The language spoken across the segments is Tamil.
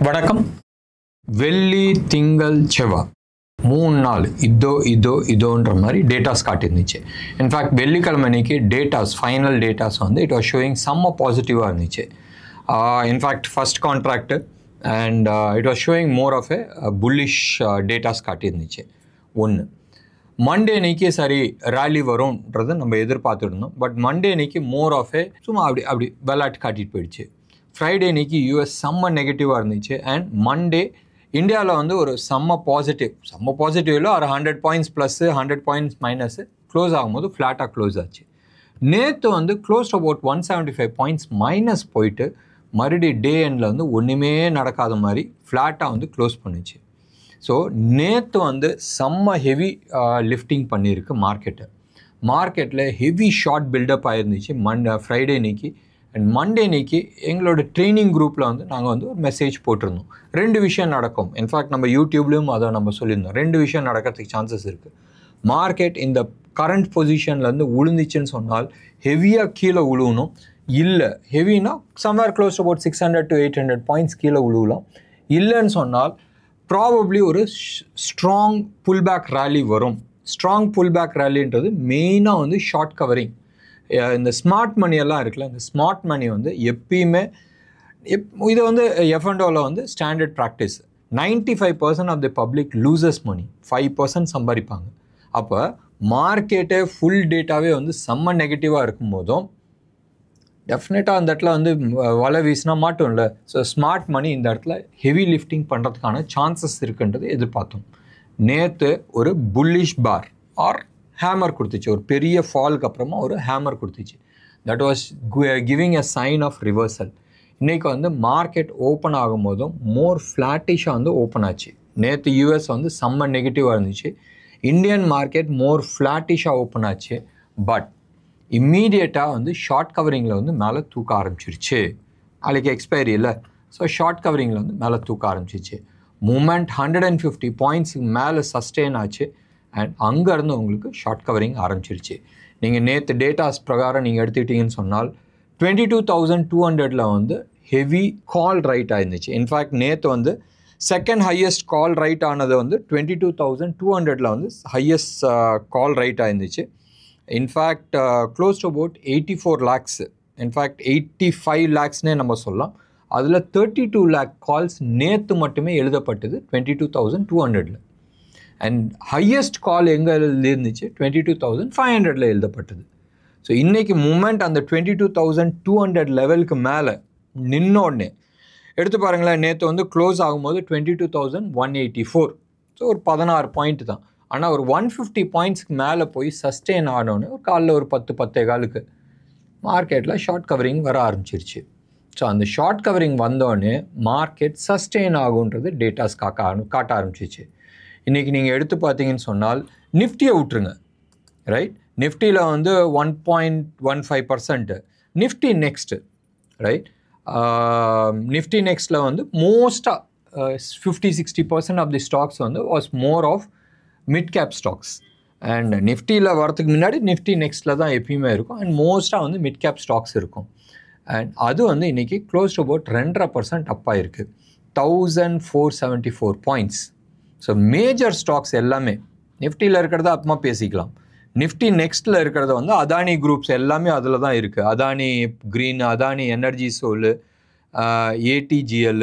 வணக்கம். வெள்ளி திங்கள் செவ்வாய் 3 நாள் இதோன்ற மாதிரி டேட்டாஸ் காட்டியிருந்துச்சு. இன்ஃபேக்ட் வெள்ளிக்கிழமை அன்னைக்கு டேட்டாஸ் ஃபைனல் டேட்டாஸ் வந்து இட் வாஸ் ஷோயிங் செம்ம பாசிட்டிவாக இருந்துச்சு. In fact first contract and it was showing more of a bullish datas காட்டியிருந்துச்சு. ஒன்று மண்டே அன்னைக்கு சரி ரேலி வரும்ன்றது நம்ம எதிர்பார்த்துட்டு இருந்தோம். பட் மண்டே அன்னைக்கு மோர் ஆஃப் எ சும்மா அப்படி விளையாட்டு காட்டிட்டு போயிடுச்சு. ஃப்ரைடே அன்னைக்கு யூஎஸ் செம்ம நெகட்டிவாக இருந்துச்சு. அண்ட் மண்டே இந்தியாவில் வந்து ஒரு செம்ம பாசிட்டிவில் ஒரு 100 points plus 100 points minus close ஆகும்போது ஃப்ளாட்டாக க்ளோஸ் ஆச்சு. நேற்று வந்து க்ளோஸ் அபவுட் 175 பாயிண்ட்ஸ் மைனஸ் போயிட்டு மறுபடியும் டே எண்டில் வந்து ஒன்றுமே நடக்காத மாதிரி ஃப்ளாட்டாக வந்து க்ளோஸ் பண்ணிச்சு. ஸோ நேற்று வந்து செம்ம ஹெவி லிஃப்டிங் பண்ணியிருக்கு மார்க்கெட்டில் ஹெவி ஷார்ட் பில்டப் ஆகிருந்துச்சு ஃப்ரைடே அன்னைக்கு. அண்ட் மண்டே அன்னைக்கு எங்களோட ட்ரைனிங் குரூப்பில் வந்து நாங்கள் வந்து ஒரு மெசேஜ் போட்டிருந்தோம். 2 விஷயம் நடக்கும். இன்ஃபேக்ட் நம்ம யூடியூப்லேயும் அதை நம்ம சொல்லியிருந்தோம். 2 விஷயம் நடக்கிறதுக்கு சான்சஸ் இருக்குது. மார்க்கெட் இந்த கரண்ட் பொசிஷன்லேருந்து உளுந்துச்சுன்னு சொன்னால் ஹெவியாக கீழே உழுவணும். இல்லை ஹெவினா somewhere close about 600 to 800 points கீழே உழுவலாம். இல்லைன்னு சொன்னால் ப்ராபப்ளி ஒரு ஸ்ட்ராங் புல்பேக் ரேலி வரும். ஸ்ட்ராங் புல்பேக் ரேலின்றது மெயினாக வந்து ஷார்ட் கவரிங். இந்த ஸ்மார்ட் மணியெல்லாம் இருக்குல்ல, இந்த ஸ்மார்ட் மணி வந்து எப்பயுமே இது வந்து F&Oவில் வந்து standard practice. 95% of the public loses money, 5% சம்பாதிப்பாங்க. அப்போ மார்க்கெட்டே ஃபுல் டேட்டாவே வந்து செம்ம நெகட்டிவாக இருக்கும் போதும் டெஃபினட்டாக அந்த இடத்துல வந்து வலை வீசினா மாட்டோம் இல்லை. ஸோ ஸ்மார்ட் மணி இந்த இடத்துல ஹெவி லிஃப்டிங் பண்ணுறதுக்கான சான்சஸ் இருக்குன்றது எதிர்பார்த்தோம். நேற்று ஒரு புல்லிஷ் பார் ஆர் ஹேமர் கொடுத்துச்சு. ஒரு பெரிய ஃபாலுக்கு அப்புறமா ஒரு ஹேமர் கொடுத்துச்சு. That was giving a sign of reversal. இன்றைக்கி வந்து மார்க்கெட் ஓப்பன் ஆகும் போதும் மோர் ஃப்ளாட்டிஷாக வந்து ஓப்பன் ஆச்சு. நேற்று யூஎஸ் வந்து செம்ம நெகட்டிவாக இருந்துச்சு. இந்தியன் மார்க்கெட் மோர் ஃப்ளாட்டிஷாக ஓப்பன் ஆச்சு. பட் இம்மீடியட்டாக வந்து ஷார்ட் கவரிங்கில் வந்து மேலே தூக்க ஆரம்பிச்சிருச்சு. நாளைக்கு எக்ஸ்பைரி இல்லை. ஸோ ஷார்ட் கவரிங்கில் வந்து மேலே தூக்க ஆரம்பிச்சிச்சு. மூமெண்ட் 150 பாயிண்ட்ஸுக்கு மேலே சஸ்டெயின் ஆச்சு. அண்ட் அங்கேருந்து உங்களுக்கு ஷார்ட் கவரிங் ஆரம்பிச்சிருச்சு. நீங்கள் நேற்று டேட்டாஸ் பிரகாரம் நீங்கள் எடுத்துக்கிட்டிங்கன்னு சொன்னால் 22,200 வந்து ஹெவி கால் ரைட் ஆயிருந்துச்சு. இன்ஃபேக்ட் நேற்று வந்து செகண்ட் ஹையஸ்ட் கால் ரைட் ஆனது வந்து 22,200 வந்து ஹையஸ்ட் கால் ரைட் ஆயிருந்துச்சு. In fact close to about 84 lakhs, in fact 85 lakhsனே நம்ம சொல்லலாம். அதில் 32 lakh கால்ஸ் நேற்று மட்டுமே எழுதப்பட்டது 22,200. அண்ட் ஹையஸ்ட் கால் எங்கே இருந்துச்சு 22,500 எழுதப்பட்டது. ஸோ இன்றைக்கி மூமெண்ட் அந்த 22,200 லெவலுக்கு மேலே நின்னோடனே எடுத்து பாருங்களேன். நேற்று வந்து க்ளோஸ் ஆகும்போது 22,184. ஸோ ஒரு 16 பாயிண்ட் தான். ஆனால் ஒரு 150 பாயிண்ட்ஸ்க்கு மேலே போய் சஸ்டெயின் ஆனோன்னு ஒரு காலில் ஒரு 10-10.15 மார்க்கெட்டில் ஷார்ட் கவரிங் வர ஆரம்பிச்சிருச்சு. ஸோ அந்த ஷார்ட் கவரிங் வந்தோடனே மார்க்கெட் சஸ்டெயின் ஆகுன்றது டேட்டாஸ் காட்ட ஆரம்பிச்சிச்சு. இன்றைக்கி நீங்கள் எடுத்து பார்த்தீங்கன்னு சொன்னால் நிஃப்டியை விட்டுருங்க, ரைட். நிஃப்டியில் வந்து 1.15%. Nifty next, right. நிஃப்டி நெக்ஸ்ட்டில் வந்து மோஸ்ட்டாக 50-60% ஆஃப் தி ஸ்டாக்ஸ் வந்து was more of mid cap stocks. And நிஃப்டியில் வரதுக்கு முன்னாடி நிஃப்டி நெக்ஸ்ட்டில் தான் எப்பயுமே இருக்கும். அண்ட் மோஸ்ட்டாக வந்து மிட் கேப் ஸ்டாக்ஸ் இருக்கும். அண்ட் அது வந்து இன்றைக்கி க்ளோஸ் டு அபவுட் 2.5% அப் ஆகிருக்கு. 1,474 பாயிண்ட்ஸ். ஸோ மேஜர் ஸ்டாக்ஸ் எல்லாமே நிஃப்டியில் இருக்கிறத அப்புறமா பேசிக்கலாம். நிஃப்டி நெக்ஸ்ட்டில் இருக்கிறத வந்து அதானி குரூப்ஸ் எல்லாமே அதில் தான் இருக்குது. அதானி க்ரீன், அதானி எனர்ஜி சோலு, ATGL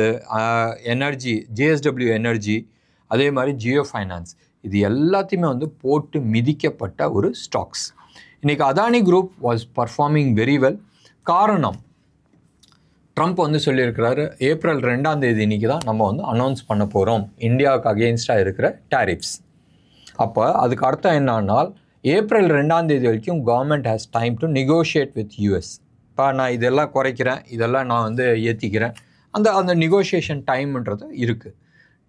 எனர்ஜி, JSW எனர்ஜி, அதே மாதிரி ஜியோ ஃபைனான்ஸ், இது எல்லாத்தையுமே வந்து போட்டு மிதிக்கப்பட்ட ஒரு ஸ்டாக்ஸ். இன்றைக்கி Adani group was performing very well. காரணம், ட்ரம்ப் வந்து சொல்லியிருக்கிறாரு ஏப்ரல் 2 இன்றைக்கி தான் நம்ம வந்து அனௌன்ஸ் பண்ண போகிறோம் இந்தியாவுக்கு அகெயின்ஸ்டாக இருக்கிற டேரிஃப்ஸ். அப்போ அதுக்கு அர்த்தம் என்னன்னால் ஏப்ரல் 2 வரைக்கும் government has time to negotiate with US. இப்போ நான் இதெல்லாம் குறைக்கிறேன், இதெல்லாம் நான் வந்து ஏற்றிக்கிறேன், அந்த நெகோஷியேஷன் டைம்ன்றது இருக்குது.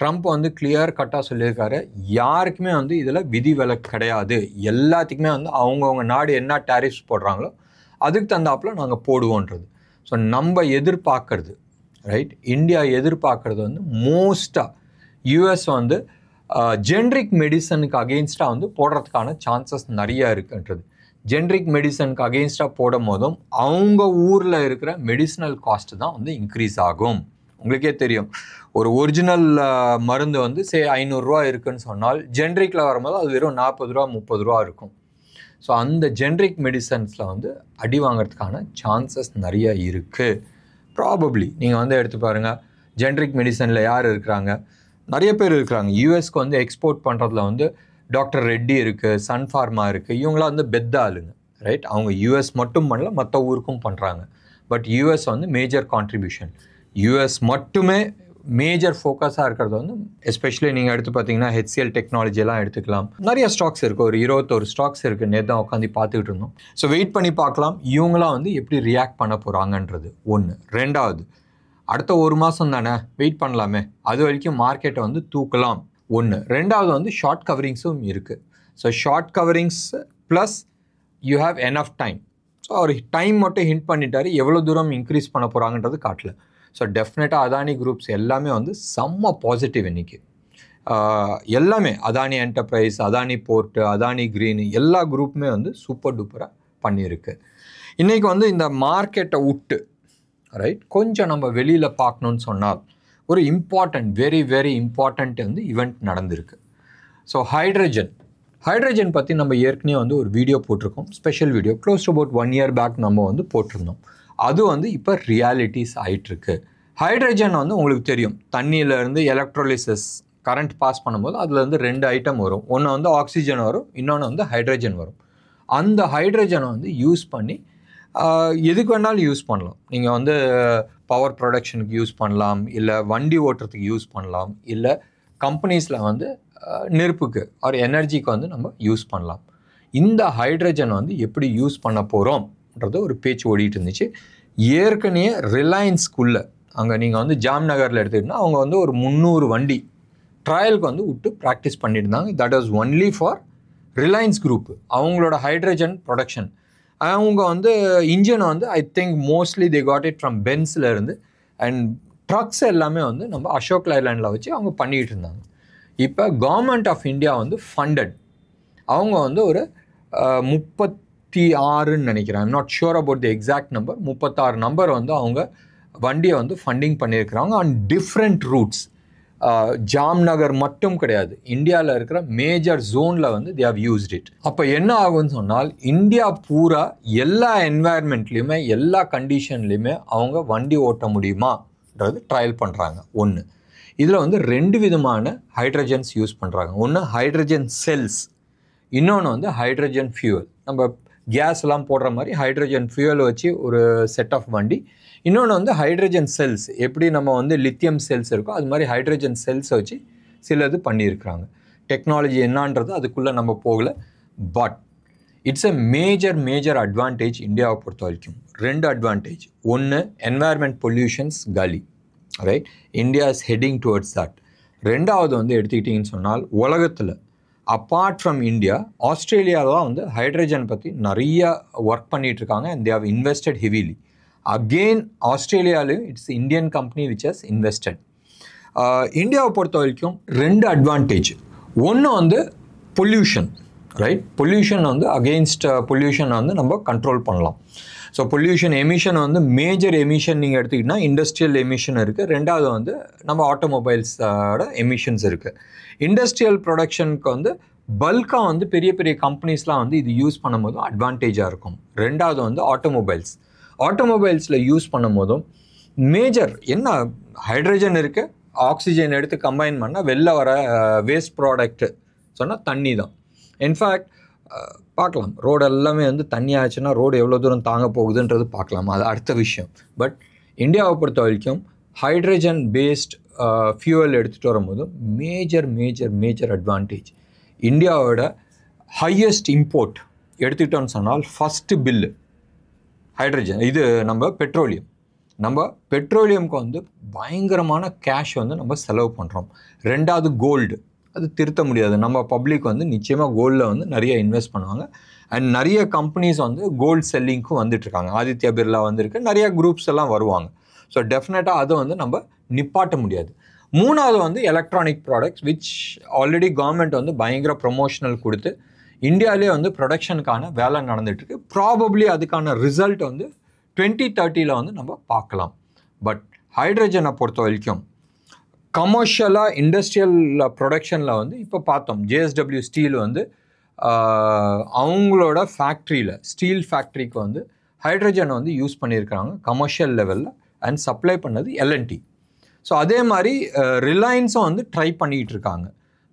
ட்ரம்ப் வந்து கிளியர் கட்டாக சொல்லியிருக்காரு யாருக்குமே வந்து இதில் விதி விலக்கு கிடையாது. எல்லாத்துக்குமே வந்து அவங்கவுங்க நாடு என்ன டேரிஃப்ஸ் போடுறாங்களோ அதுக்கு தந்தாப்பில் நாங்கள் போடுவோன்றது. ஸோ நம்ம எதிர்பார்க்கறது, ரைட், இந்தியா எதிர்பார்க்கறது வந்து மோஸ்ட்டாக US வந்து ஜென்ரிக் மெடிசனுக்கு அகெயின்ஸ்டாக வந்து போடுறதுக்கான சான்சஸ் நிறையா இருக்குன்றது. ஜென்ரிக் மெடிசனுக்கு அகெயின்ஸ்டாக போடும் போதும் அவங்க ஊரில் இருக்கிற மெடிசினல் காஸ்ட்டு தான் வந்து இன்க்ரீஸ் ஆகும். உங்களுக்கே தெரியும் ஒரு ஒரிஜினல் மருந்து வந்து 500 ரூபா இருக்குன்னு சொன்னால் ஜென்ரிக்கில் வரும்போது அது வெறும் 40 ரூபா 30 ரூபா இருக்கும். ஸோ அந்த ஜென்ரிக் மெடிசன்ஸில் வந்து அடி வாங்கிறதுக்கான சான்சஸ் நிறைய இருக்குது. ப்ராபப்ளி நீங்கள் வந்து எடுத்து பாருங்கள், ஜென்ரிக் மெடிசனில் யார் இருக்கிறாங்க, நிறைய பேர் இருக்கிறாங்க. யூஎஸ்க்கு வந்து எக்ஸ்போர்ட் பண்ணுறதுல வந்து டாக்டர் ரெட்டி இருக்குது, சன் ஃபார்மா இருக்குது. இவங்களாம் வந்து பெத்த ஆளுங்க, ரைட்? அவங்க யூஎஸ் மட்டும் பண்ணல, மற்ற ஊருக்கும் பண்ணுறாங்க. பட் யூஎஸ் வந்து மேஜர் கான்ட்ரிபியூஷன். யூஎஸ் மட்டுமே மேஜர் ஃபோக்கஸாக இருக்கிறது வந்து எஸ்பெஷலி நீங்கள் எடுத்து பார்த்தீங்கன்னா HCL டெக்னாலஜியெல்லாம் எடுத்துக்கலாம். நிறைய ஸ்டாக்ஸ் இருக்குது, ஒரு 21 ஸ்டாக்ஸ் இருக்குது. நேற்று தான் உட்காந்து பார்த்துக்கிட்டு இருந்தோம். ஸோ வெயிட் பண்ணி பார்க்கலாம் இவங்களாம் வந்து எப்படி ரியாக்ட் பண்ண போகிறாங்கன்றது ஒன்று. ரெண்டாவது, அடுத்த ஒரு மாதம் தானே வெயிட் பண்ணலாமே, அது வரைக்கும் மார்க்கெட்டை வந்து தூக்கலாம் ஒன்று. ரெண்டாவது வந்து ஷார்ட் கவரிங்ஸும் இருக்குது. So short coverings plus you have enough time. So அவர் டைம் மட்டும் ஹிண்ட் பண்ணிட்டாரு, எவ்வளோ தூரம் இன்க்ரீஸ் பண்ண போகிறாங்கன்றது காட்டல. ஸோ டெஃபினட்டாக அதானி குரூப்ஸ் எல்லாமே வந்து செம்ம பாசிட்டிவ் இன்றைக்கி. எல்லாமே Adani Enterprise, Adani Port, Adani Green எல்லா குரூப்புமே வந்து சூப்பர் டூப்பராக பண்ணியிருக்கு. இன்றைக்கி வந்து இந்த மார்க்கெட்டை விட்டு ரைட் கொஞ்சம் நம்ம வெளியில் பார்க்கணுன்னு சொன்னால் ஒரு இம்பார்ட்டண்ட், வெரி வெரி இம்பார்ட்டண்ட் வந்து ஈவெண்ட் நடந்திருக்கு. ஸோ ஹைட்ரஜன் பற்றி நம்ம ஏற்கனவே வந்து ஒரு வீடியோ போட்டிருக்கோம், special video, close to about 1 year back நம்ம வந்து போட்டிருந்தோம். அது வந்து இப்போ ரியாலிட்டிஸ் ஆகிட்டுருக்கு. ஹைட்ரஜன் வந்து உங்களுக்கு தெரியும், தண்ணியிலேருந்து எலக்ட்ரோலிசிஸ் கரண்ட் பாஸ் பண்ணும்போது அதுலேருந்து 2 ஐட்டம் வரும். ஒன்று வந்து ஆக்சிஜன் வரும், இன்னொன்று வந்து ஹைட்ரஜன் வரும். அந்த ஹைட்ரஜனை வந்து யூஸ் பண்ணி எதுக்கு வேணாலும் யூஸ் பண்ணலாம். நீங்கள் வந்து பவர் ப்ரொடக்ஷனுக்கு யூஸ் பண்ணலாம், இல்லை வண்டி ஓட்டுறதுக்கு யூஸ் பண்ணலாம், இல்லை கம்பெனிஸில் வந்து நெருப்புக்கு ஒரு எனர்ஜிக்கு வந்து நம்ம யூஸ் பண்ணலாம். இந்த ஹைட்ரஜன் வந்து எப்படி யூஸ் பண்ண போகிறோம்ன்றது ஒரு பேச்சு ஓடிட்டு இருந்துச்சு. ஏற்கனவே ரிலையன்ஸ்குள்ளே அங்கே நீங்கள் வந்து ஜாம்நகரில் எடுத்துக்கிட்டோன்னா அவங்க வந்து ஒரு 300 வண்டி ட்ரையலுக்கு வந்து விட்டு ப்ராக்டிஸ் பண்ணியிருந்தாங்க. That was only for Reliance group. அவங்களோட ஹைட்ரஜன் ப்ரொடக்ஷன் அவங்க வந்து இன்ஜினை வந்து I think mostly they got it from பென்ஸில் இருந்து, அண்ட் ட்ரக்ஸ் எல்லாமே வந்து நம்ம அசோக் லைலாண்டில் வச்சு அவங்க பண்ணிகிட்டு இருந்தாங்க. இப்போ கவர்மெண்ட் ஆஃப் இந்தியா வந்து ஃபண்டட், அவங்க வந்து ஒரு 36ன்னு நினைக்கிறேன், I'm not sure about the exact number, 36 number வந்து அவங்க வண்டியை வந்து ஃபண்டிங் பண்ணியிருக்கிறாங்க ஆன் டிஃப்ரெண்ட் ரூட்ஸ். ஜாம்நகர் மட்டும் கிடையாது, இந்தியாவில் இருக்கிற மேஜர் ஜோனில் வந்து தே ஹவ் யூஸ்ட் இட். அப்போ என்ன ஆகும்னு சொன்னால் இந்தியா பூரா எல்லா என்வாயர்மெண்ட்லேயுமே எல்லா கண்டிஷன்லேயுமே அவங்க வண்டி ஓட்ட முடியுமான்றது ட்ரையல் பண்ணுறாங்க. ஒன்று, இதில் வந்து 2 விதமான ஹைட்ரஜன்ஸ் யூஸ் பண்ணுறாங்க. ஒன்று ஹைட்ரஜன் செல்ஸ், இன்னொன்று வந்து ஹைட்ரஜன் ஃபியூவல். நம்ம கேஸ்லாம் போடுற மாதிரி ஹைட்ரஜன் ஃபியூவல் வச்சு ஒரு செட் ஆஃப் வண்டி. இன்னொன்று வந்து ஹைட்ரஜன் செல்ஸ், எப்படி நம்ம வந்து லித்தியம் செல்ஸ் இருக்கோ அது மாதிரி ஹைட்ரஜன் செல்ஸை வச்சு சிலது பண்ணியிருக்கிறாங்க. டெக்னாலஜி என்னான்றது அதுக்குள்ளே நம்ம போகலை. But it's a major advantage இந்தியாவை பொறுத்த வரைக்கும். 2 அட்வான்டேஜ். ஒன்று, என்வாயர்மெண்ட் பொல்யூஷன்ஸ் காலி, right? India is heading towards that. ரெண்டாவது வந்து எடுத்துக்கிட்டிங்கன்னு சொன்னால் உலகத்தில் அப்பார்ட் ஃப்ரம் இந்தியா, ஆஸ்திரேலியாவில் தான் வந்து ஹைட்ரஜன் பற்றி நிறைய ஒர்க் பண்ணிகிட்ருக்காங்க and they have invested heavily. Again ஆஸ்திரேலியாவிலையும் it's Indian company which has invested. இந்தியாவை பொறுத்த வரைக்கும் 2 அட்வான்டேஜ். ஒன்று வந்து பொல்யூஷன், ரைட்? பொல்யூஷன் வந்து அகெயின்ஸ்ட் பொல்யூஷனை வந்து நம்ம கண்ட்ரோல் பண்ணலாம். ஸோ பொல்யூஷன் எமிஷன் வந்து மேஜர் எமிஷன் நீங்கள் எடுத்துக்கிட்டிங்கன்னா இண்டஸ்ட்ரியல் எமிஷன் இருக்குது. ரெண்டாவது வந்து நம்ம ஆட்டோமொபைல்ஸோட எமிஷன்ஸ் இருக்குது. இண்டஸ்ட்ரியல் ப்ரொடக்ஷனுக்கு வந்து பல்காக வந்து பெரிய பெரிய கம்பெனிஸ்லாம் வந்து இது யூஸ் பண்ணும் போதும் அட்வான்டேஜாக இருக்கும். ரெண்டாவது வந்து ஆட்டோமொபைல்ஸில் யூஸ் பண்ணும் போதும் மேஜர் என்ன, ஹைட்ரஜன் இருக்குது, ஆக்சிஜன் எடுத்து கம்பைன் பண்ணால் வெளில வர வேஸ்ட் ப்ராடக்ட்டு சொன்னால் தண்ணி தான். இன்ஃபேக்ட் பார்க்கலாம், ரோடு எல்லாமே வந்து தண்ணி ஆச்சுன்னா ரோடு எவ்வளோ தூரம் தாங்க போகுதுன்றது பார்க்கலாம், அது அடுத்த விஷயம். பட் இந்தியாவை பொறுத்த வரைக்கும் ஹைட்ரஜன் பேஸ்ட் ஃபியூவல் எடுத்துகிட்டு வரும்போது மேஜர் அட்வான்டேஜ். இந்தியாவோட ஹையஸ்ட் இம்போர்ட் எடுத்துக்கிட்டோன்னு சொன்னால் ஃபஸ்ட்டு பில்லு ஹைட்ரஜன். இது நம்ம பெட்ரோலியம்க்கு வந்து பயங்கரமான கேஷ் வந்து நம்ம செலவு பண்ணுறோம். ரெண்டாவது கோல்டு, அது திருத்த முடியாது. நம்ம பப்ளிக் வந்து நிச்சயமாக கோல்டில் வந்து நிறைய இன்வெஸ்ட் பண்ணுவாங்க. அண்ட் நிறைய கம்பெனிஸ் வந்து கோல்டு செல்லிங்க்கும் வந்துட்டுருக்காங்க. ஆதித்யா பிர்லா வந்திருக்கு, நிறைய குரூப்ஸ் எல்லாம் வருவாங்க. ஸோ டெஃபினட்டாக அதை வந்து நம்ம நிப்பாட்ட முடியாது. மூணாவது வந்து electronic products which already government வந்து பயங்கர ப்ரொமோஷனல் கொடுத்து இந்தியாவிலே வந்து ப்ரொடக்ஷனுக்கான வேலை நடந்துகிட்ருக்கு. ப்ராபப்ளி அதுக்கான ரிசல்ட் வந்து 2030 வந்து நம்ம பார்க்கலாம். பட் ஹைட்ரஜனை பொறுத்த வரைக்கும் கமர்ஷியலாக இண்டஸ்ட்ரியல் ப்ரொடக்ஷனில் வந்து இப்போ பார்த்தோம் JSW ஸ்டீல் வந்து அவங்களோட ஃபேக்ட்ரியில் ஸ்டீல் ஃபேக்ட்ரிக்கு வந்து ஹைட்ரஜனை வந்து யூஸ் பண்ணியிருக்கிறாங்க கமர்ஷியல் லெவலில் அண்ட் சப்ளை பண்ணது L&T. ஸோ அதே மாதிரி ரிலையன்ஸும் வந்து ட்ரை பண்ணிகிட்டு இருக்காங்க.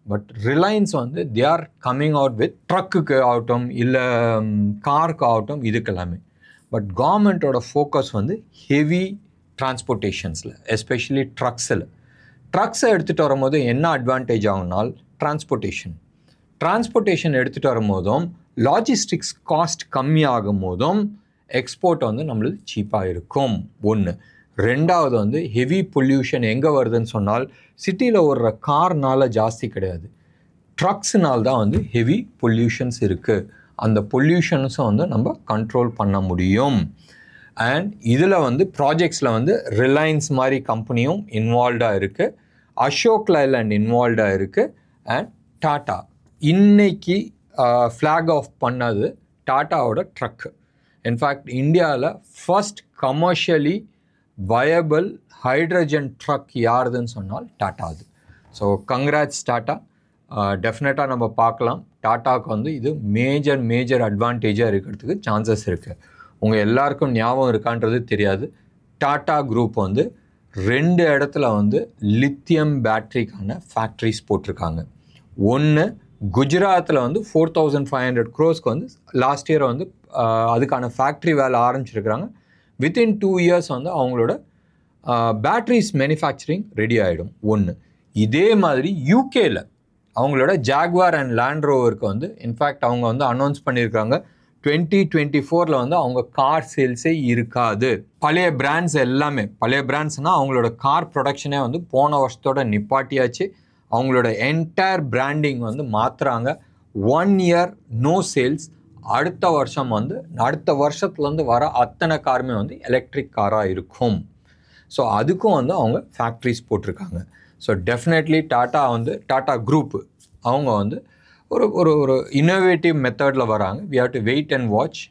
பட் ரிலையன்ஸ் வந்து they are coming out with ட்ரக்குக்கு ஆகட்டும் இல்லை காருக்கு ஆகட்டும் இதுக்கெல்லாமே. பட் கவர்மெண்ட்டோட ஃபோக்கஸ் வந்து ஹெவி டிரான்ஸ்போர்ட்டேஷன்ஸில் எஸ்பெஷலி ட்ரக்ஸை எடுத்துகிட்டு வரும்போது என்ன அட்வான்டேஜ் ஆகுனால் டிரான்ஸ்போர்ட்டேஷன் எடுத்துகிட்டு வரும்போதும் லாஜிஸ்டிக்ஸ் காஸ்ட் கம்மியாகும் போதும் எக்ஸ்போர்ட் வந்து நம்மளுக்கு சீப்பாக இருக்கும். ஒன்று. ரெண்டாவது வந்து ஹெவி பொல்யூஷன் எங்கே வருதுன்னு சொன்னால் சிட்டியில் ஓடுற கார்னால ஜாஸ்தி கிடையாது, ட்ரக்ஸ்னால் தான் வந்து ஹெவி பொல்யூஷன்ஸ் இருக்குது. அந்த பொல்யூஷன்ஸும் வந்து நம்ம கண்ட்ரோல் பண்ண முடியும். அண்ட் இதில் வந்து ப்ராஜெக்ட்ஸில் வந்து ரிலையன்ஸ் மாதிரி கம்பெனியும் இன்வால்வ்டாக இருக்குது, அசோக் லைலாண்ட் இன்வால்வ்டாக இருக்குது, அண்ட் டாட்டா இன்னைக்கு ஃப்ளாக் ஆஃப் பண்ணது டாட்டாவோட ட்ரக்கு. இன்ஃபேக்ட் இந்தியாவில் first commercially viable hydrogen truck யாருதுன்னு சொன்னால் டாட்டா அது. So congrats Tata. டெஃபினட்டாக நம்ம பார்க்கலாம் டாட்டாவுக்கு வந்து இது மேஜர் அட்வான்டேஜாக இருக்கிறதுக்கு சான்சஸ் இருக்குது. உங்கள் எல்லாருக்கும் ஞாபகம் இருக்கான்றது தெரியாது, டாட்டா குரூப் வந்து 2 இடத்துல வந்து லித்தியம் பேட்டரிக்கான ஃபேக்ட்ரிஸ் போட்டிருக்காங்க. ஒன்று குஜராத்தில் வந்து 4500 crores வந்து லாஸ்ட் இயர் வந்து அதுக்கான ஃபேக்ட்ரி வேலை ஆரம்பிச்சிருக்கிறாங்க. வித்தின் 2 years வந்து அவங்களோட பேட்ரிஸ் மேனுஃபேக்சரிங் ரெடி ஆகிடும். ஒன்று. இதே மாதிரி யூகேயில் அவங்களோட ஜாக்வார் அண்ட் லேண்ட் ரோவருக்கு வந்து இன்ஃபேக்ட் அவங்க வந்து அனௌன்ஸ் பண்ணியிருக்காங்க 2024 வந்து அவங்க கார் சேல்ஸே இருக்காது. பழைய பிராண்ட்ஸ்னால் அவங்களோட கார் ப்ரொடக்ஷனே வந்து போன வருஷத்தோட நிப்பாட்டியாச்சு. அவங்களோட என்டையர் பிராண்டிங் வந்து மாற்றுறாங்க. 1 year நோ சேல்ஸ். அடுத்த வருஷத்துலேருந்து வர அத்தனை காருமே வந்து எலக்ட்ரிக் காராக இருக்கும். ஸோ அதுக்கும் வந்து அவங்க ஃபேக்ட்ரிஸ் போட்டிருக்காங்க. ஸோ டெஃபினெட்லி டாட்டா குரூப்பு அவங்க வந்து ஒரு இன்னோவேட்டிவ் மெத்தடில் வராங்க. We have to wait and watch.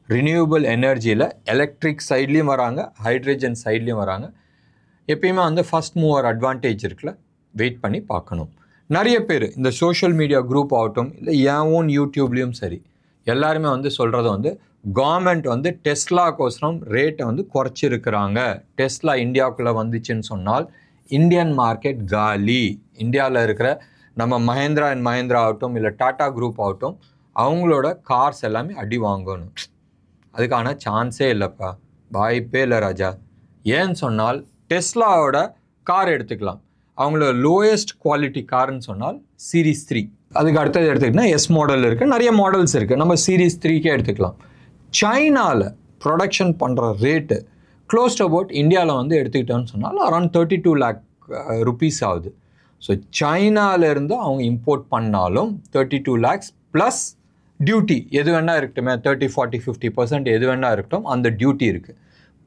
Renewable எனர்ஜியில் எலக்ட்ரிக் சைட்லேயும் வராங்க, ஹைட்ரஜன் சைட்லேயும் வராங்க. எப்பயுமே வந்து ஃபஸ்ட் மூவர் அட்வான்டேஜ் இருக்குல்ல, வெயிட் பண்ணி பார்க்கணும். நிறைய பேர் இந்த சோஷியல் மீடியா குரூப் ஆகட்டும் இல்லை என் ஓன் யூடியூப்லேயும் சரி எல்லாருமே வந்து சொல்கிறது வந்து கவர்மெண்ட் வந்து டெஸ்லாக்கோசரம் ரேட்டை வந்து குறைச்சிருக்கிறாங்க. டெஸ்லா இந்தியாவுக்குள்ளே வந்துச்சுன்னு சொன்னால் இந்தியன் மார்க்கெட் காலி. இந்தியாவில் இருக்கிற நம்ம மஹேந்திரா அண்ட் மஹேந்திரா ஆகட்டும் இல்லை டாட்டா குரூப் ஆகட்டும் அவங்களோட கார்ஸ் எல்லாமே அடி வாங்கணும். அதுக்கான சான்ஸே இல்லைப்பா, வாய்ப்பே இல்லை ராஜா. ஏன்னு சொன்னால் டெஸ்லாவோட கார் எடுத்துக்கலாம், அவங்களோட லோயஸ்ட் குவாலிட்டி கார்னு சொன்னால் Series 3. அதுக்கு அடுத்தது எடுத்துக்கிட்டோன்னா S மாடல் இருக்குது, நிறைய மாடல்ஸ் இருக்குது. நம்ம Series 3க்கே எடுத்துக்கலாம். சைனாவில் ப்ரொடக்ஷன் பண்ணுற ரேட்டு க்ளோஸ் டு அபவுட் இந்தியாவில் வந்து எடுத்துக்கிட்டோன்னு சொன்னால் அரௌண்ட் 32 lakh rupees ஆகுது. ஸோ சைனாவிலேருந்து அவங்க இம்போர்ட் பண்ணாலும் 32 lakhs ப்ளஸ் டியூட்டி எது வேணால் இருக்கட்டும், 30, 40, 50% எது வேணால் இருக்கட்டும், அந்த டியூட்டி இருக்குது.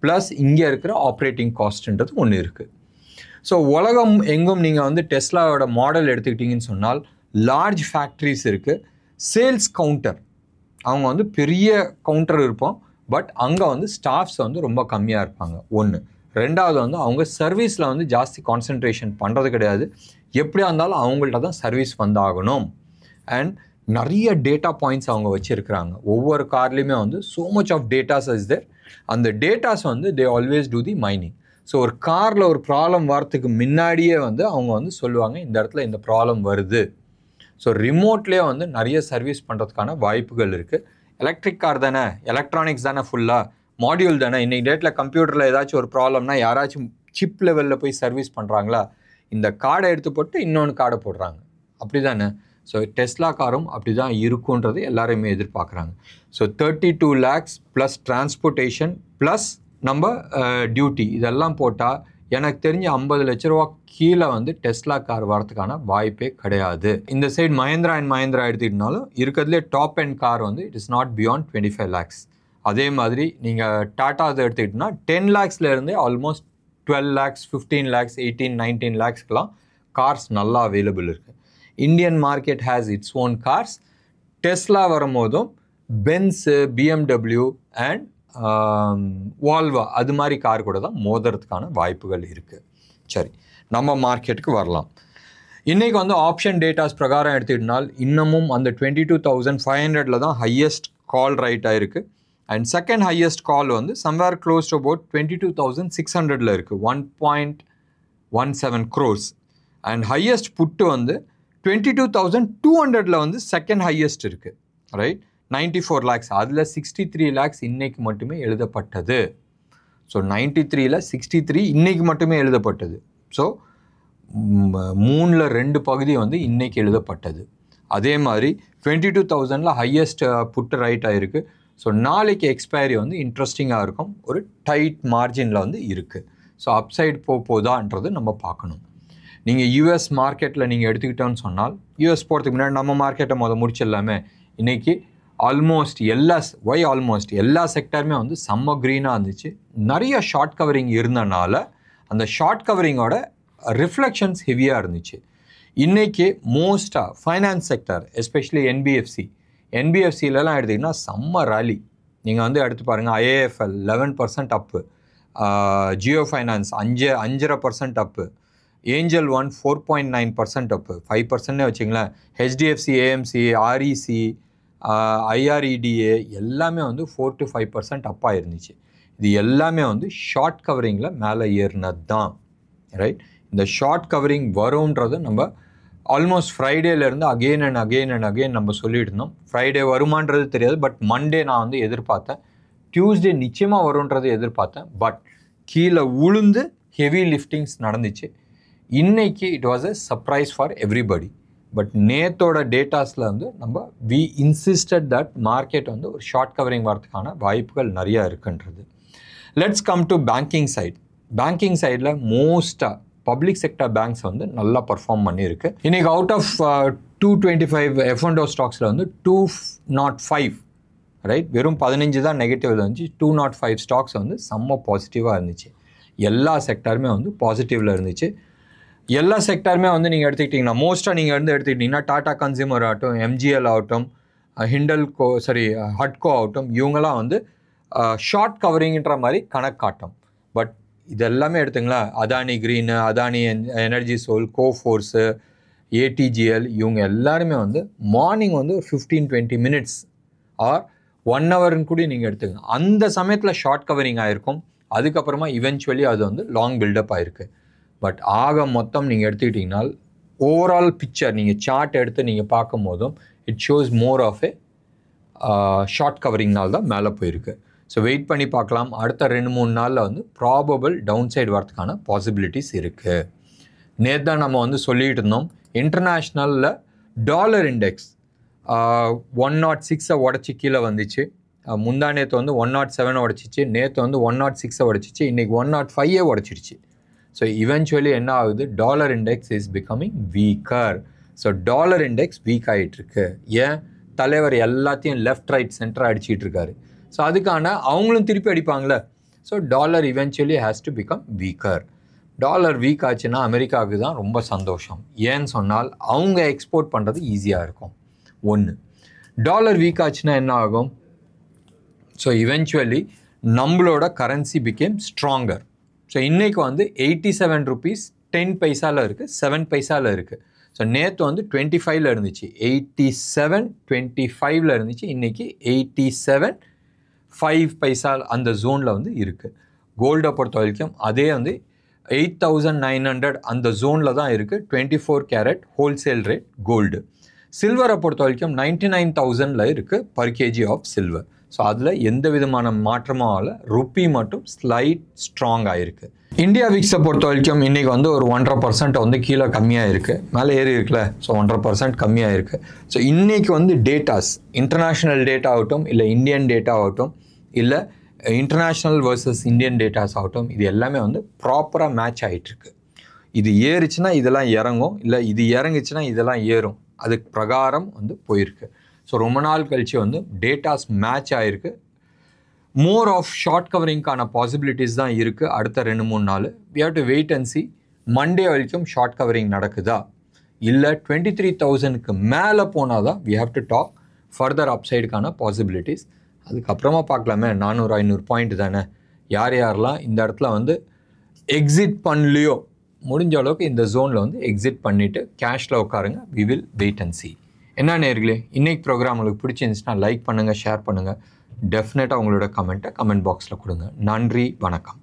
ப்ளஸ் இங்கே இருக்கிற ஆப்ரேட்டிங் காஸ்ட்ன்றது ஒன்று இருக்குது. ஸோ உலகம் எங்கும் நீங்கள் வந்து டெஸ்லாவோட மாடல் எடுத்துக்கிட்டிங்கன்னு சொன்னால் லார்ஜ் ஃபேக்ட்ரிஸ் இருக்குது. சேல்ஸ் கவுண்டர் அவங்க வந்து பெரிய கவுண்டர் இருப்போம், பட் அங்கே வந்து ஸ்டாஃப்ஸ் வந்து ரொம்ப கம்மியாக இருப்பாங்க. ஒன்று. ரெண்டாவது வந்து அவங்க சர்வீஸில் வந்து ஜாஸ்தி கான்சன்ட்ரேஷன் பண்ணுறது கிடையாது. எப்படியா இருந்தாலும் அவங்கள்ட்ட தான் சர்வீஸ் வந்தாகணும். அண்ட் நிறைய டேட்டா பாயிண்ட்ஸ் அவங்க வச்சுருக்கிறாங்க. ஒவ்வொரு கார்லேயுமே வந்து so much of datas is there. அந்த டேட்டாஸ் வந்து they always do the mining. So ஒரு காரில் ஒரு ப்ராப்ளம் வரத்துக்கு முன்னாடியே வந்து அவங்க வந்து சொல்லுவாங்க இந்த இடத்துல இந்த ப்ராப்ளம் வருது. ஸோ ரிமோட்லேயே வந்து நிறைய சர்வீஸ் பண்ணுறதுக்கான வாய்ப்புகள் இருக்குது. எலக்ட்ரிக் கார் தானே, எலக்ட்ரானிக்ஸ் தானே, ஃபுல்லாக மாடியூல் தானே. இன்றைக்கி டேட்டில் கம்ப்யூட்டரில் ஏதாச்சும் ஒரு ப்ராப்ளம்னா யாராச்சும் சிப் லெவலில் போய் சர்வீஸ் பண்ணுறாங்களா? இந்த கார்டை எடுத்து போட்டு இன்னொன்று கார்டை போடுறாங்க, அப்படி தானே. ஸோ டெஸ்லா காரும் அப்படி தான் இருக்குன்றது எல்லாருமே எதிர்பார்க்குறாங்க. So 32 lakhs plus transportation plus நம்ம டியூட்டி இதெல்லாம் போட்டால் எனக்கு தெரிஞ்ச 50 லட்ச ரூபா கீழே வந்து டெஸ்லா கார் வரதுக்கான வாய்ப்பே கிடையாது. இந்த சைடு மஹேந்திரா அண்ட் மஹேந்திரா எடுத்துக்கிட்டாலும் இருக்கிறதுலே டாப் அண்ட் கார் வந்து it is not beyond 25 lakhs. அதே மாதிரி நீங்கள் டாட்டா அதை எடுத்துக்கிட்டோன்னா 10 lakhsலேருந்தே ஆல்மோஸ்ட் 12 lakhs, 15 lakhs, 18, 19 lakhsக்கெலாம் கார்ஸ் நல்லா அவைலபிள் இருக்குது. Indian market has its own cars. Tesla வரும்போதும் பென்ஸு, BMW அண்ட் வால்வா அது மாதிரி கார் கூட தான் மோதுறதுக்கான வாய்ப்புகள் இருக்குது. சரி, நம்ம மார்க்கெட்டுக்கு வரலாம். இன்றைக்கி வந்து ஆப்ஷன் டேட்டாஸ் பிரகாரம் எடுத்துக்கிட்டால் இன்னமும் அந்த 22,500 தான் ஹையஸ்ட் கால் ரைட் ஆகிருக்கு. அண்ட் செகண்ட் ஹையஸ்ட் கால் வந்து சம்வேர் க்ளோஸ் டு அபவுட் 22,600 இருக்குது, 1.17 crores. அண்ட் ஹையஸ்ட் புட்டு வந்து 22,200 வந்து செகண்ட் ஹையஸ்ட் இருக்குது, ரைட், 94 lakhs. அதில் 63 lakhs இன்னைக்கு மட்டுமே எழுதப்பட்டது. ஸோ 93ல் 63 இன்னைக்கு மட்டுமே எழுதப்பட்டது. ஸோ 3ல் 2 பகுதி வந்து இன்னைக்கு எழுதப்பட்டது. அதே மாதிரி 22,000ல் ஹையஸ்ட் புட்டு ரைட் ஆகிருக்கு. ஸோ நாளைக்கு எக்ஸ்பைரி வந்து இன்ட்ரெஸ்டிங்காக இருக்கும், ஒரு டைட் மார்ஜினில் வந்து இருக்குது. ஸோ அப்சைட் போதான்றது நம்ம பார்க்கணும். நீங்கள் யூஎஸ் மார்க்கெட்டில் நீங்கள் எடுத்துக்கிட்டோன்னு சொன்னால், யூஎஸ் போகிறதுக்கு முன்னாடி நம்ம மார்க்கெட்டை முடிச்சிடலாமே. இன்றைக்கி ஆல்மோஸ்ட் எல்லா செக்டருமே வந்து செம்ம க்ரீனாக இருந்துச்சு. நிறைய ஷார்ட் கவரிங் இருந்தனால அந்த ஷார்ட் கவரிங்கோட ரிஃப்ளெக்ஷன்ஸ் ஹெவியாக இருந்துச்சு. இன்றைக்கி மோஸ்ட்டாக ஃபைனான்ஸ் செக்டர், எஸ்பெஷலி என்பிஎஃப்சிலலாம் எடுத்திங்கன்னா செம்ம ராலி. நீங்கள் வந்து எடுத்து பாருங்கள், ஐஏஎஃப்எல் 11% அப்பு, ஜியோ ஃபைனான்ஸ் 5.5% அப்பு, ஏஞ்சல் ஒன் 4.9% அப்பு, 5%னே வச்சிங்களேன். ஹெச்டிஎஃப்சி, ஏஎம்சி, ஆர்இசி, ஐஆர்இடிஏ எல்லாமே வந்து 4 to 5% அப்பாக இருந்துச்சு. இது எல்லாமே வந்து ஷார்ட் கவரிங்கில் மேலே ஏறினது தான், ரைட். இந்த ஷார்ட் கவரிங் வரும்ன்றது நம்ம ஆல்மோஸ்ட் ஃப்ரைடேலேருந்து அகெயின் அண்ட் அகெயின் நம்ம சொல்லிட்டு இருந்தோம். ஃப்ரைடே வருமானது தெரியாது, பட் மண்டே நான் வந்து எதிர்பார்த்தேன், டியூஸ்டே நிச்சயமாக வரும்ன்றது எதிர்பார்த்தேன். பட் கீழே உளுந்து ஹெவி லிஃப்டிங்ஸ் நடந்துச்சு. இன்னைக்கு it was a surprise for everybody. But நேத்தோட டேட்டாஸில் வந்து நம்ம வி இன்சிஸ்டட் தட் மார்க்கெட் வந்து ஒரு ஷார்ட் கவரிங் வரதுக்கான வாய்ப்புகள் நிறையா இருக்குன்றது. Let's come to banking side. Banking சைடில் மோஸ்ட்டாக பப்ளிக் செக்டர் பேங்க்ஸ் வந்து நல்லா பர்ஃபார்ம் பண்ணியிருக்கு. இன்றைக்கி அவுட் ஆஃப் 225 F&O ஸ்டாக்ஸில் வந்து 205, ரைட், வெறும் 15 தான் நெகட்டிவில் இருந்துச்சு. 205 ஸ்டாக்ஸ் வந்து செம்ம பாசிட்டிவாக இருந்துச்சு. எல்லா செக்டருமே வந்து பாசிட்டிவில் இருந்துச்சு. எல்லா செக்டருமே வந்து நீங்கள் எடுத்துக்கிட்டிங்கன்னா, மோஸ்ட்டாக நீங்கள் வந்து எடுத்துக்கிட்டிங்கன்னா டாடா கன்சியூமர் ஆகட்டும், எம்ஜிஎல் ஆகட்டும், ஹட்கோ ஆகட்டும், இவங்கெல்லாம் வந்து ஷார்ட் கவரிங்கிற மாதிரி கணக்கு காட்டும். பட் இது எல்லாமே எடுத்துங்களா, அதானி க்ரீனு, அதானி எனர்ஜி சோல், கோஃபோர்ஸு, ஏடிஜிஎல், இவங்க எல்லாருமே வந்து மார்னிங் வந்து 15-20 minutes ஆர் 1 hourன்னு கூட நீங்கள் எடுத்துங்க. அந்த சமயத்தில் ஷார்ட் கவரிங் ஆகிருக்கும். அதுக்கப்புறமா இவென்ச்சுவலி அது வந்து லாங் பில்டப் ஆகிருக்கு. பட் ஆக மொத்தம் நீங்கள் எடுத்துக்கிட்டிங்கன்னா ஓவரால் பிக்சர் நீங்கள் சார்ட் எடுத்து நீங்கள் பார்க்கும் போதும் it shows more of a short கவரிங்னால் தான் மேலே போயிருக்கு. ஸோ வெயிட் பண்ணி பார்க்கலாம். அடுத்த 2-3 நாளில் வந்து ப்ராபபிள் டவுன் சைடு வரதுக்கான பாசிபிலிட்டிஸ் இருக்குது. நேற்று தான் நம்ம வந்து சொல்லிகிட்டு இருந்தோம், இன்டர்நேஷ்னலில் டாலர் இண்டெக்ஸ் 106 உடச்சி கீழே வந்துச்சு. முந்தா நேற்று வந்து 107 உடச்சிச்சு, நேற்று வந்து 106 உடச்சிச்சு, இன்றைக்கி 105 உடச்சிடுச்சு. ஸோ இவென்ச்சுவலி என்ன ஆகுது, dollar index is becoming weaker. So dollar index week ஆகிட்டுருக்கு. ஏன், தலைவர் எல்லாத்தையும் லெஃப்ட் ரைட் சென்டர் அடிச்சிட்டு இருக்காரு. ஸோ அதுக்கான அவங்களும் திருப்பி அடிப்பாங்களே. So dollar eventually has to become weaker. Dollar weak ஆச்சுன்னா அமெரிக்காவுக்கு தான் ரொம்ப சந்தோஷம். ஏன்னு சொன்னால் அவங்க எக்ஸ்போர்ட் பண்ணுறது ஈஸியாக இருக்கும். ஒன்று, டாலர் வீக் ஆச்சுன்னா என்ன ஆகும், ஸோ இவென்ச்சுவலி நம்மளோட கரன்சி பிகேம் ஸ்ட்ராங்கர். ஸோ இன்றைக்கி வந்து 87 rupees 10 பைசாவில் இருக்குது, 7 பைசாவில் இருக்குது. ஸோ நேற்று வந்து 25ல் இருந்துச்சு, 87.25 இருந்துச்சு, இன்றைக்கி 87.5 பைசா அந்த ஜோனில் வந்து இருக்குது. கோல்டை பொறுத்த வரைக்கும் அதே வந்து 8,900 அந்த ஜோனில் தான் இருக்குது, 24 கேரட் ஹோல்சேல் ரேட் கோல்டு. சில்வரை பொறுத்த வரைக்கும் 99,000 இருக்குது per KG of silver. So அதில் எந்த விதமான மாற்றமும் ஆகலை, ருப்பி மட்டும் ஸ்லைட் ஸ்ட்ராங் ஆகிருக்கு. இந்தியா விக்ஸை பொறுத்த வரைக்கும் இன்றைக்கி வந்து ஒரு 1.5% வந்து கீழே கம்மியாக இருக்குது, மேலே ஏறி இருக்குல்ல. ஸோ 1.5% கம்மியாக இருக்குது. ஸோ இன்றைக்கி வந்து டேட்டாஸ், இன்டர்நேஷ்னல் டேட்டா ஆகட்டும், இல்லை இந்தியன் டேட்டா ஆகட்டும், இல்லை இன்டர்நேஷ்னல் வர்சஸ் இந்தியன் டேட்டாஸ் ஆகட்டும், இது எல்லாமே வந்து ப்ராப்பராக மேட்ச் ஆகிட்டுருக்கு. இது ஏறிச்சுன்னா இதெல்லாம் இறங்கும், இல்லை இது இறங்குச்சுன்னா இதெல்லாம் ஏறும், அதுக்கு பிரகாரம் வந்து போயிருக்கு. ஸோ ரொம்ப நாள் கழிச்சு வந்து டேட்டாஸ் மேட்ச் ஆகிருக்கு. மோர் ஆஃப் ஷார்ட் கவரிங்கான பாசிபிலிட்டிஸ் தான் இருக்குது அடுத்த 2-3 நாள். We have to wait and see Monday வரைக்கும் ஷார்ட் கவரிங் நடக்குதா, இல்லை 23,000க்கு மேலே போனால் தான் we have to talk further அப்சைடுக்கான பாசிபிலிட்டிஸ். அதுக்கப்புறமா பார்க்கலாமே, 400-500 பாயிண்ட் தானே. யார் யாரெல்லாம் இந்த இடத்துல வந்து எக்ஸிட் பண்ணலையோ முடிஞ்ச அளவுக்கு இந்த ஜோனில் வந்து எக்ஸிட் பண்ணிவிட்டு கேஷில் உட்காருங்க. We will wait and see. என்ன நேயர்களே, இன்றைக்கி ப்ரோக்ராம் உங்களுக்கு பிடிச்சிருந்துச்சுன்னா லைக் பண்ணுங்கள், ஷேர் பண்ணுங்கள். டெஃபினட்டாக உங்களோட கமெண்ட் பாக்ஸில் கொடுங்க. நன்றி, வணக்கம்.